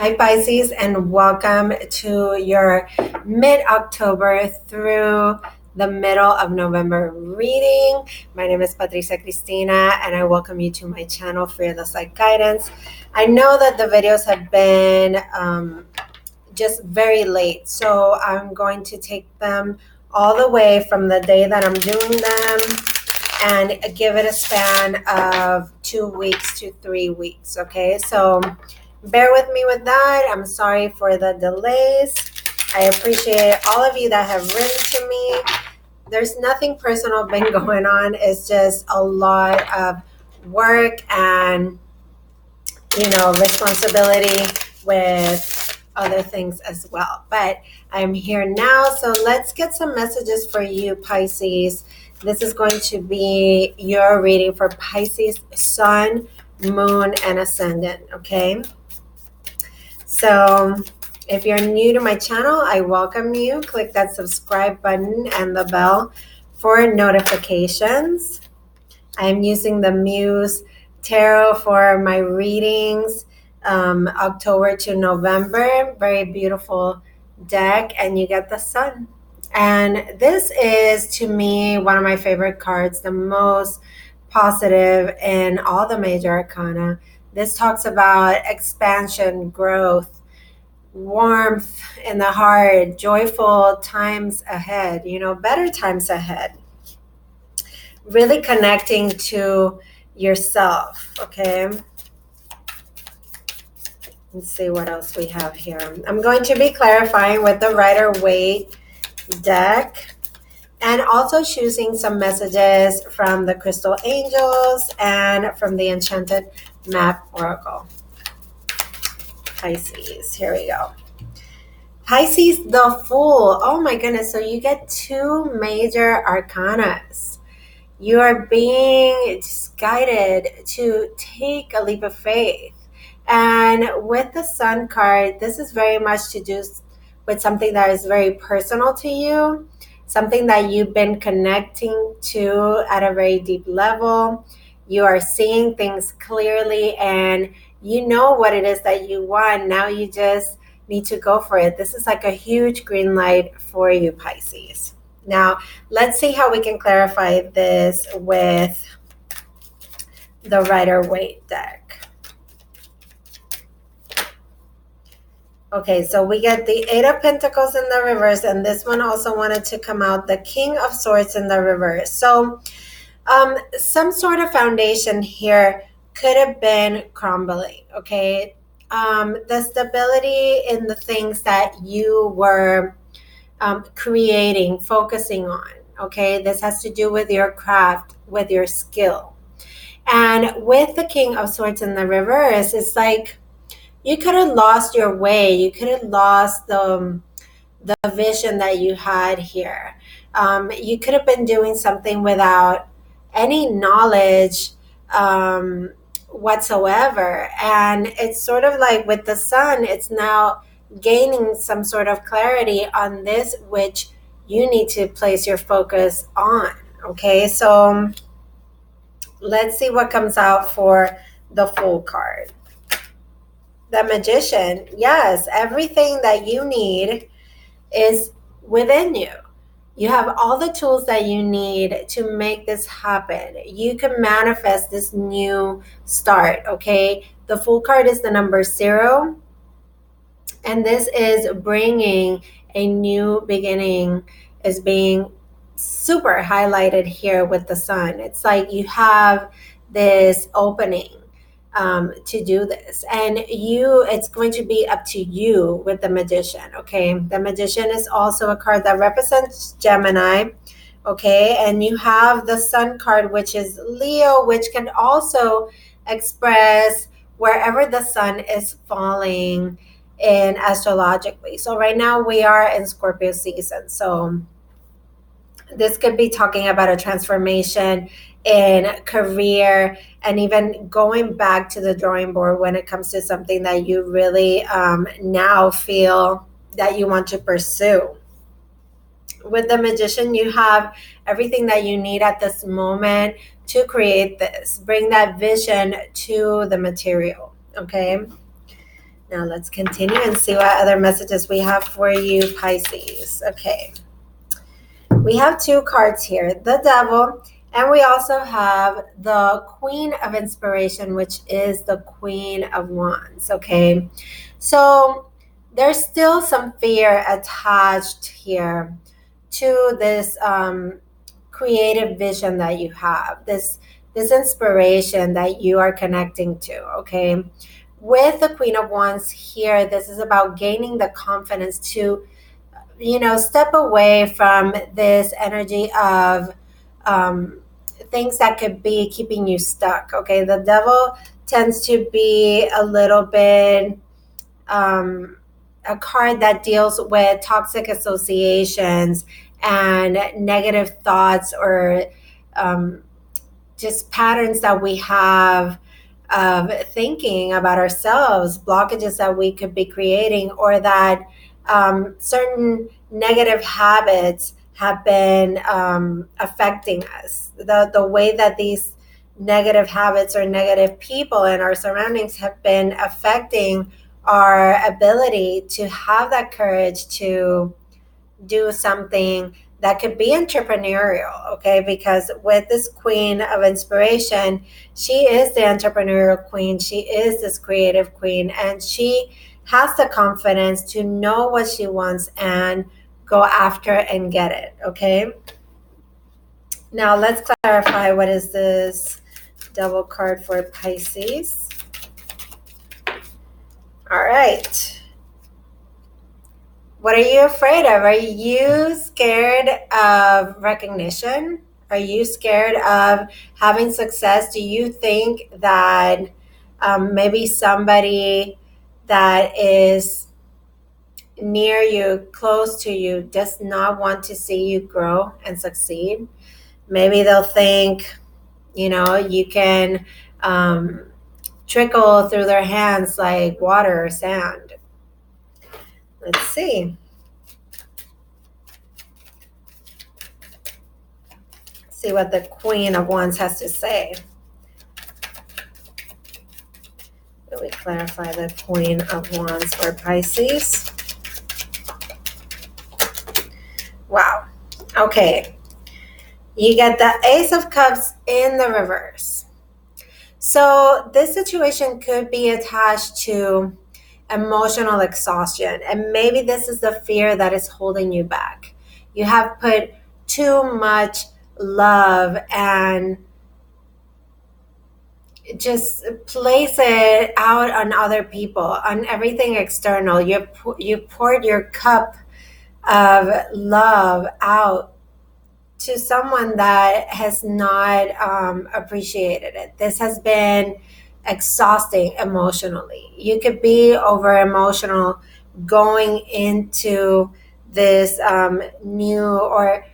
Hi, Pisces, and welcome to your mid-October through the middle of November reading. My name is Patricia Cristina, and I welcome you to my channel, Fearless Light Guidance. I know that the videos have been just very late, so I'm going to take them all the way from the day that I'm doing them and give it a span of 2 weeks to 3 weeks, okay? So bear with me with that. I'm sorry for the delays. I appreciate all of you that have written to me. There's nothing personal been going on. It's just a lot of work and, responsibility with other things as well. But I'm here now. So let's get some messages for you, Pisces. This is going to be your reading for Pisces, Sun, Moon, and Ascendant, okay? So if you're new to my channel, I welcome you. Click that subscribe button and the bell for notifications. I'm using the Muse Tarot for my readings, October to November. Very beautiful deck, and you get the sun. And this is, to me, one of my favorite cards, the most positive in all the major arcana. This talks about expansion, growth, warmth in the heart, joyful times ahead, better times ahead. Really connecting to yourself, okay? Let's see what else we have here. I'm going to be clarifying with the Rider-Waite deck and also choosing some messages from the Crystal Angels and from the Enchanted Map Oracle. Pisces, here we go. Pisces, the Fool. Oh my goodness, so you get two major arcanas. You are being guided to take a leap of faith. And with the Sun card, this is very much to do with something that is very personal to you, something that you've been connecting to at a very deep level. You are seeing things clearly and you know what it is that you want. Now you just need to go for it. This is like a huge green light for you, Pisces. Now, let's see how we can clarify this with the Rider-Waite deck. Okay, so we get the Eight of Pentacles in the reverse, and this one also wanted to come out, the King of Swords in the reverse. So some sort of foundation here could have been crumbling, okay? The stability in the things that you were creating, focusing on, okay? This has to do with your craft, with your skill. And with the King of Swords in the reverse, it's like you could have lost your way. You could have lost the vision that you had here. You could have been doing something without any knowledge whatsoever. And it's sort of like with the Sun, it's now gaining some sort of clarity on this, which you need to place your focus on. Okay, so let's see what comes out for the Fool card. The Magician. Yes, everything that you need is within you. You have all the tools that you need to make this happen. You can manifest this new start, okay? The Fool card is the number 0. And this is bringing a new beginning, is being super highlighted here with the Sun. It's like you have this opening to do this, and it's going to be up to you with the Magician, okay? The Magician is also a card that represents Gemini, okay? And you have the Sun card, which is Leo, which can also express wherever the Sun is falling in astrologically. So right now we are in Scorpio season, so this could be talking about a transformation in career and even going back to the drawing board when it comes to something that you really now feel that you want to pursue. With the Magician, you have everything that you need at this moment to create this. Bring that vision to the material, okay? Now let's continue and see what other messages we have for you, Pisces. Okay. We have two cards here, the Devil, and we also have the Queen of Inspiration, which is the Queen of Wands, okay? So there's still some fear attached here to this creative vision that you have, this inspiration that you are connecting to, okay? With the Queen of Wands here, this is about gaining the confidence to step away from this energy of things that could be keeping you stuck. Okay, the Devil tends to be a little bit a card that deals with toxic associations and negative thoughts, or just patterns that we have of thinking about ourselves, blockages that we could be creating, or that certain negative habits have been affecting us. The way that these negative habits or negative people in our surroundings have been affecting our ability to have that courage to do something that could be entrepreneurial, okay? Because with this Queen of Inspiration, she is the entrepreneurial queen. She is this creative queen, and she has the confidence to know what she wants and go after and get it, okay? Now let's clarify, what is this Devil card for Pisces? All right. What are you afraid of? Are you scared of recognition? Are you scared of having success? Do you think that maybe somebody that is near you, close to you, does not want to see you grow and succeed? Maybe they'll think, you can trickle through their hands like water or sand. Let's see. See what the Queen of Wands has to say. Let me clarify the Queen of Wands for Pisces. Wow. Okay. You get the Ace of Cups in the reverse. So this situation could be attached to emotional exhaustion, and maybe this is the fear that is holding you back. You have put too much love and just place it out on other people, on everything external. You poured your cup of love out to someone that has not appreciated it. This has been exhausting emotionally. You could be over emotional going into this new, or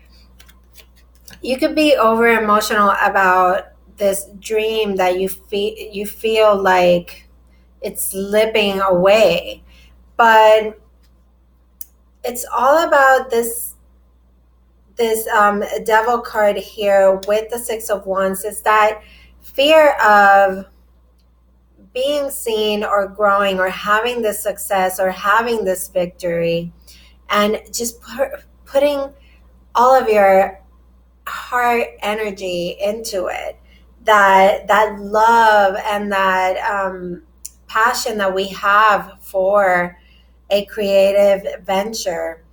you could be over emotional about this dream that you feel like it's slipping away. But it's all about this Devil card here with the Six of Wands, is that fear of being seen or growing or having this success or having this victory, and just putting all of your heart energy into it, that love and that passion that we have for a creative venture.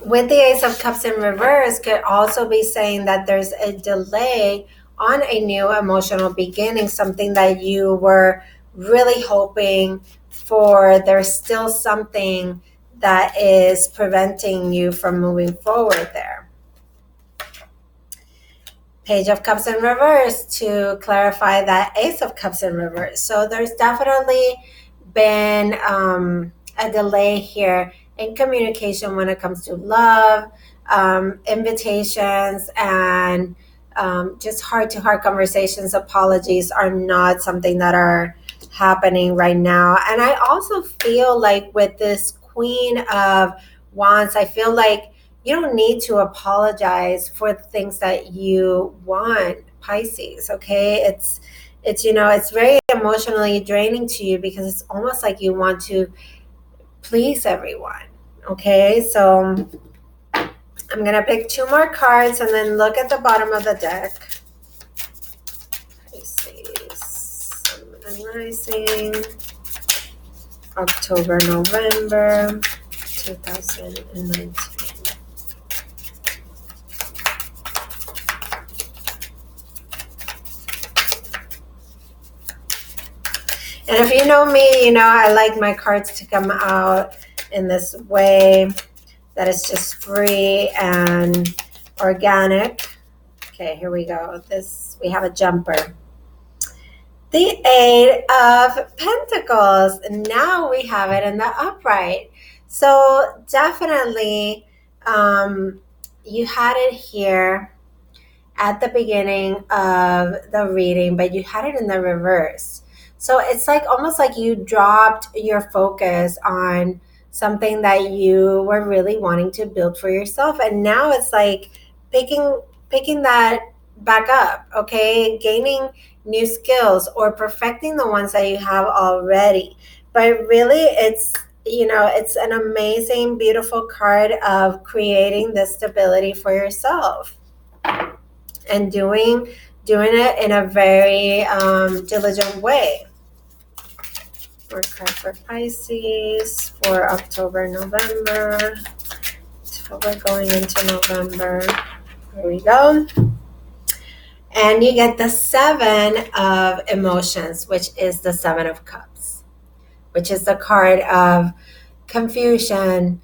With the Ace of Cups in reverse could also be saying that there's a delay on a new emotional beginning, something that you were really hoping for. There's still something that is preventing you from moving forward there. Page of Cups in reverse to clarify that Ace of Cups in reverse. So there's definitely been a delay here in communication when it comes to love, invitations, and just heart-to-heart conversations. Apologies are not something that are happening right now. And I also feel like with this Queen of Wands, I feel like you don't need to apologize for the things that you want, Pisces, okay? it's, you know, it's very emotionally draining to you because it's almost like you want to please everyone. Okay, so I'm gonna pick 2 more cards and then look at the bottom of the deck. Rising, October, November 2019. And if you know me, you know I like my cards to come out in this way that is just free and organic. Okay, here we go. We have a jumper. The 8 of Pentacles. Now we have it in the upright. So definitely you had it here at the beginning of the reading, but you had it in the reverse. So it's like almost like you dropped your focus on something that you were really wanting to build for yourself. And now it's like picking that back up, okay? Gaining new skills or perfecting the ones that you have already. But really it's, you know, it's an amazing, beautiful card of creating this stability for yourself and doing it in a very diligent way. More card for Pisces for October, November. October going into November. Here we go. And you get the 7 of emotions, which is the 7 of cups, which is the card of confusion,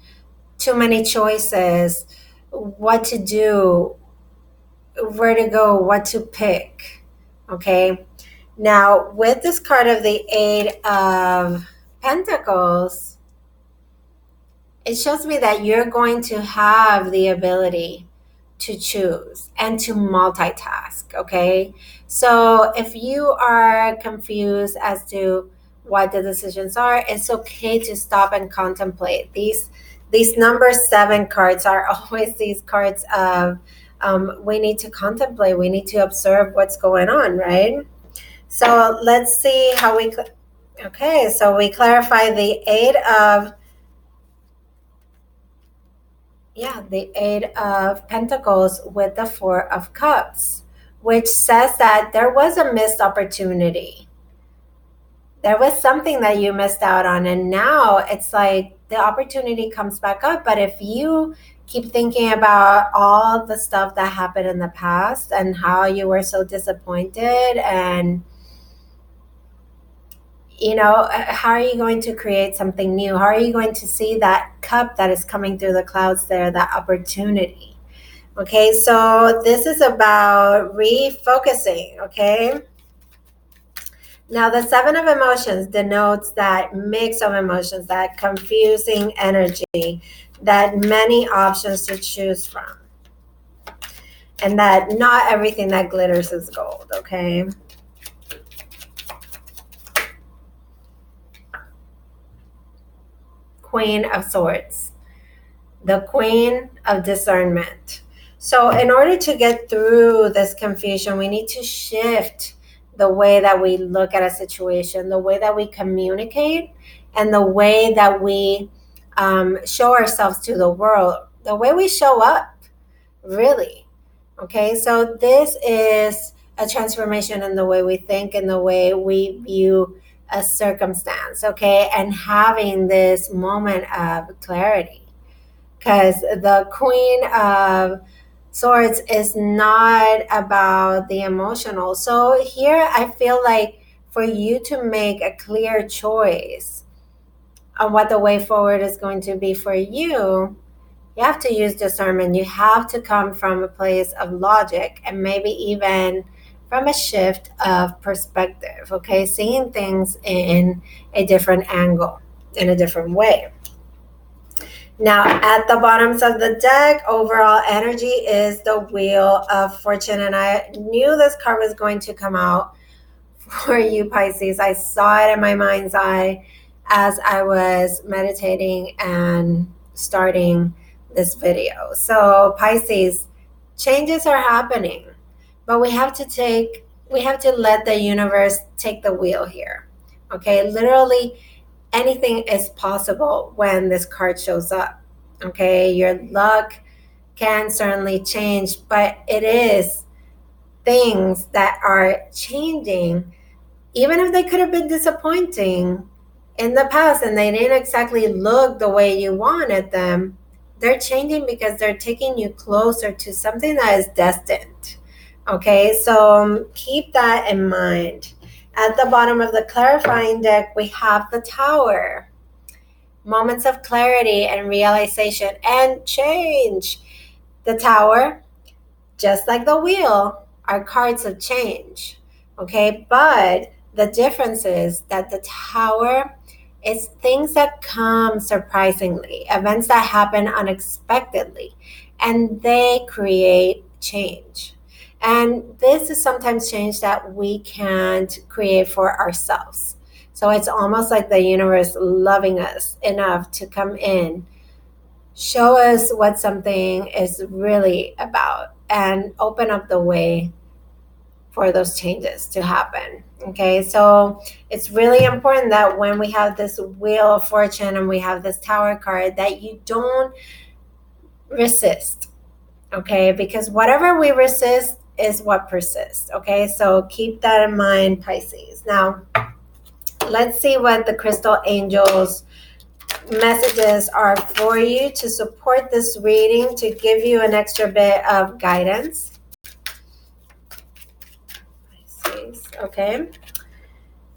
too many choices, what to do, where to go, what to pick. Okay. Now, with this card of the 8 of Pentacles, it shows me that you're going to have the ability to choose and to multitask, okay? So if you are confused as to what the decisions are, it's okay to stop and contemplate. These number 7 cards are always these cards of we need to contemplate, we need to observe what's going on, right? So let's see how we, okay, so we clarify the 8 of, the 8 of Pentacles with the 4 of Cups, which says that there was a missed opportunity. There was something that you missed out on, and now it's like the opportunity comes back up. But if you keep thinking about all the stuff that happened in the past and how you were so disappointed, and you know, how are you going to create something new? How are you going to see that cup that is coming through the clouds there, that opportunity? Okay, so this is about refocusing, okay? Now, the 7 of emotions denotes that mix of emotions, that confusing energy, that many options to choose from, and that not everything that glitters is gold, okay? Queen of Swords, the Queen of Discernment. So in order to get through this confusion, we need to shift the way that we look at a situation, the way that we communicate, and the way that we show ourselves to the world, the way we show up, really. Okay, so this is a transformation in the way we think and the way we view a circumstance, okay, and having this moment of clarity. Because the Queen of Swords is not about the emotional. So here I feel like for you to make a clear choice on what the way forward is going to be for you, you have to use discernment. You have to come from a place of logic and maybe even from a shift of perspective, okay? Seeing things in a different angle, in a different way. Now, at the bottoms of the deck, overall energy is the Wheel of Fortune. And I knew this card was going to come out for you, Pisces. I saw it in my mind's eye as I was meditating and starting this video. So, Pisces, changes are happening, but we have to take we have to let the universe take the wheel here. Okay, literally anything is possible when this card shows up. Okay, your luck can certainly change, but it is things that are changing, even if they could have been disappointing in the past and they didn't exactly look the way you wanted them. They're changing because they're taking you closer to something that is destined. Okay, so keep that in mind. At the bottom of the clarifying deck, we have the Tower. Moments of clarity and realization and change. The Tower, just like the wheel, are cards of change. Okay, but the difference is that the Tower is things that come surprisingly, events that happen unexpectedly, and they create change. And this is sometimes change that we can't create for ourselves. So it's almost like the universe loving us enough to come in, show us what something is really about, and open up the way for those changes to happen. Okay, so it's really important that when we have this Wheel of Fortune and we have this Tower card, that you don't resist. Okay, because whatever we resist is what persists. Okay, so keep that in mind, Pisces. Now, let's see what the crystal angels messages are for you to support this reading, to give you an extra bit of guidance. Pisces, okay.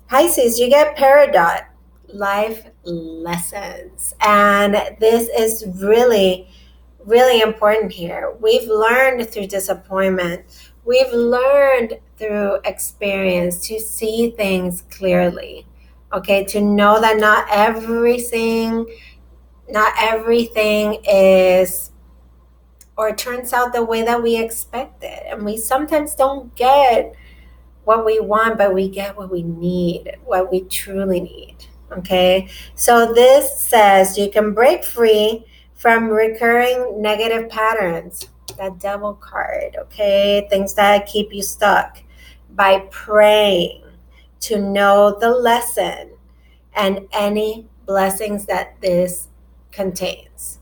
Pisces, you get Peridot, life lessons. And this is really, really important here. We've learned through disappointment. We've learned through experience to see things clearly. Okay, to know that not everything is or turns out the way that we expected. And we sometimes don't get what we want, but we get what we need, what we truly need. Okay, so this says you can break free from recurring negative patterns, that Devil card. Okay, things that keep you stuck, by praying to know the lesson and any blessings that this contains.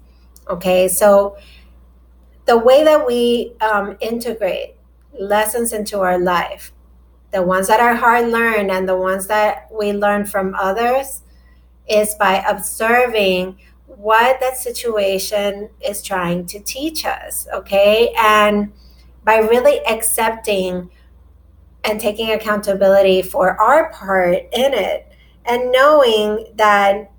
Okay, so the way that we integrate lessons into our life, the ones that are hard learned and the ones that we learn from others, is by observing what that situation is trying to teach us. Okay, and by really accepting and taking accountability for our part in it, and knowing that,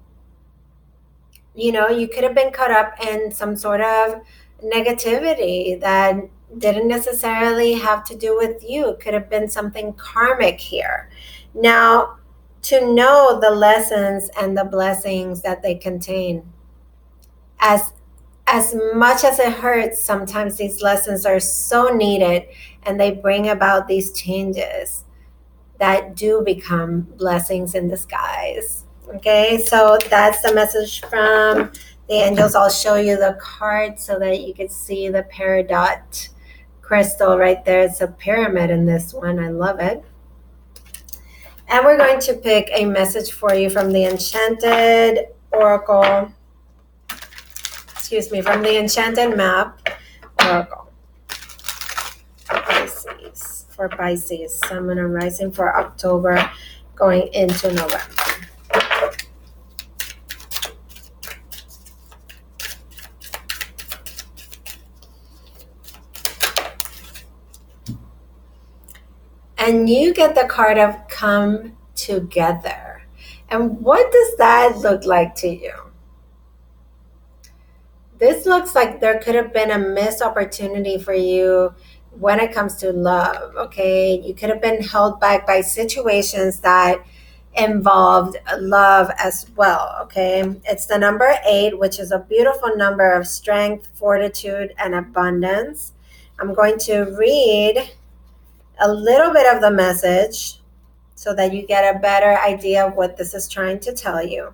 you know, you could have been caught up in some sort of negativity that didn't necessarily have to do with you. It could have been something karmic here. Now, to know the lessons and the blessings that they contain, as much as it hurts, sometimes these lessons are so needed, and they bring about these changes that do become blessings in disguise. Okay, so that's the message from the angels. I'll show you the card so that you can see the peridot crystal right there. It's a pyramid in this one. I love it. And we're going to pick a message for you from the Enchanted Oracle. Excuse me, from the Enchanted Map Oracle. Pisces, for Pisces, Sun, Moon, and Rising for October going into November. And you get the card of Come Together. And what does that look like to you? This looks like there could have been a missed opportunity for you when it comes to love. Okay, you could have been held back by situations that involved love as well. Okay, it's the number 8, which is a beautiful number of strength, fortitude, and abundance. I'm going to read a little bit of the message so that you get a better idea of what this is trying to tell you.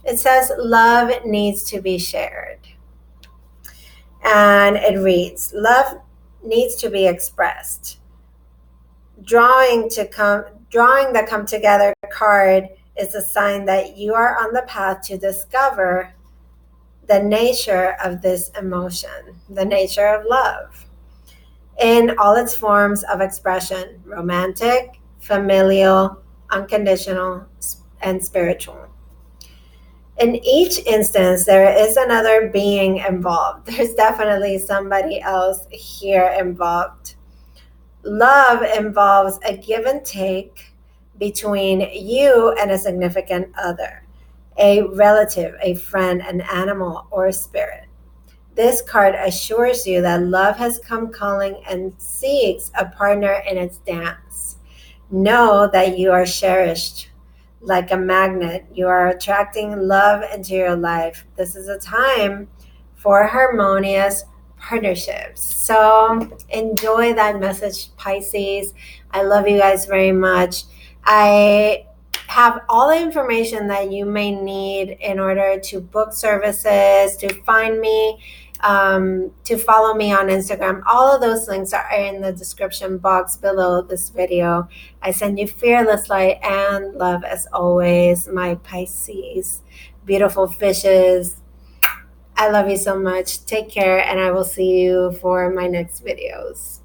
It says, love needs to be shared. And it reads, love needs to be expressed. Drawing the come together card is a sign that you are on the path to discover the nature of this emotion, the nature of love, in all its forms of expression: romantic, familial, unconditional, and spiritual. In each instance, there is another being involved. There's definitely somebody else here involved. Love involves a give and take between you and a significant other, a relative, a friend, an animal, or a spirit. This card assures you that love has come calling and seeks a partner in its dance. Know that you are cherished like a magnet. You are attracting love into your life. This is a time for harmonious partnerships. So enjoy that message, Pisces. I love you guys very much. I have all the information that you may need in order to book services, to find me, to follow me on Instagram. All of those links are in the description box below this video. I send you fearless light and love as always, my Pisces. Beautiful fishes. I love you so much. Take care, and I will see you for my next videos.